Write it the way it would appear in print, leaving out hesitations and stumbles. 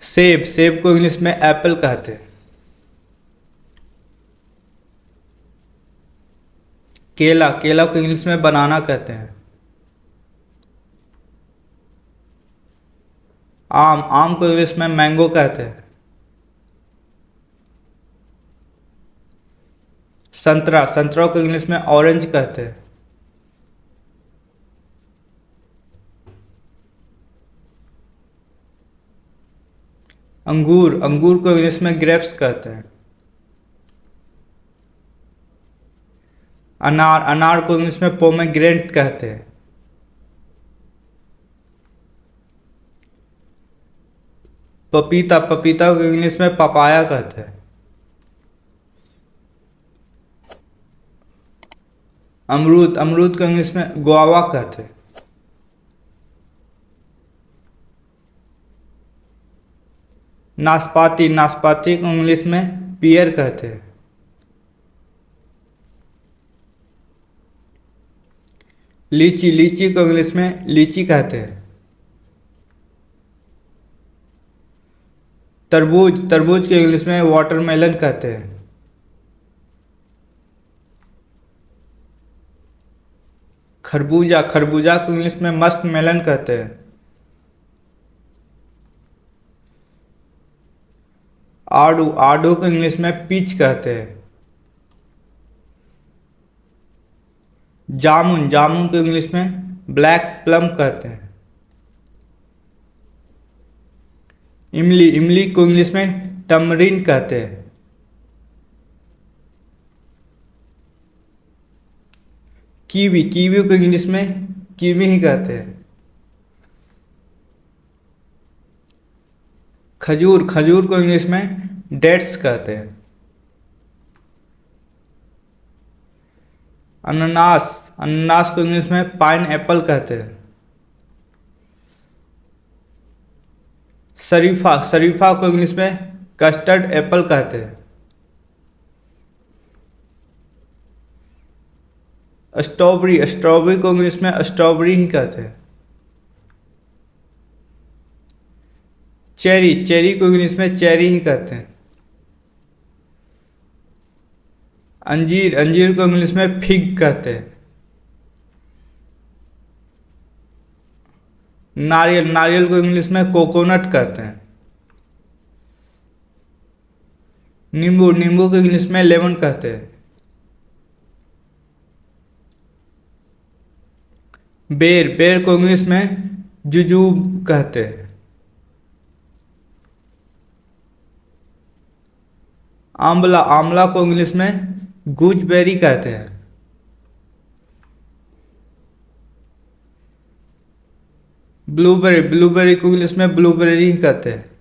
सेब, सेब को इंग्लिश में एप्पल कहते हैं। केला, केला को इंग्लिश में बनाना कहते हैं। आम, आम को इंग्लिश में मैंगो कहते हैं। संतरा, संतरा को इंग्लिश में ऑरेंज कहते हैं। अंगूर, अंगूर को इंग्लिश में ग्रेप्स कहते हैं। अनार, अनार को इंग्लिश में पोमेग्रेनेट कहते हैं। पपीता, पपीता को इंग्लिश में पपाया कहते हैं। अमरूद, अमरूद को इंग्लिश में गुआवा कहते हैं। नाशपाती, नाशपाती को इंग्लिश में पियर कहते हैं। लीची, लीची को इंग्लिश में लीची कहते हैं। तरबूज, तरबूज को इंग्लिश में वाटरमेलन कहते हैं। खरबूजा, खरबूजा को इंग्लिश में मस्क मेलन कहते हैं। आड़ू, आड़ू को इंग्लिश में पीच कहते हैं। जामुन, जामुन को इंग्लिश में ब्लैक प्लम कहते हैं। इमली, इमली को इंग्लिश में टमरिन कहते हैं। कीवी, कीवी को इंग्लिश में कीवी ही कहते हैं। खजूर, खजूर को इंग्लिश में डेट्स कहते हैं। अनानास, अनानास को इंग्लिश में पाइन एप्पल कहते हैं। शरीफा, शरीफा को इंग्लिश में कस्टर्ड एप्पल कहते हैं। स्ट्रॉबेरी, स्ट्रॉबेरी को इंग्लिश में स्ट्रॉबेरी ही कहते हैं। चेरी, चेरी को इंग्लिश में चेरी ही कहते हैं। अंजीर, अंजीर को इंग्लिश में फिग कहते हैं। नारियल, नारियल को इंग्लिश में कोकोनट कहते हैं। नींबू, नींबू को इंग्लिश में लेमन कहते हैं। बेर, बेर को इंग्लिश में जुजूब कहते हैं। आंवला, आंवला को इंग्लिश में गूजबेरी कहते हैं। ब्लूबेरी, ब्लूबेरी को इंग्लिश में ब्लूबेरी ही कहते हैं।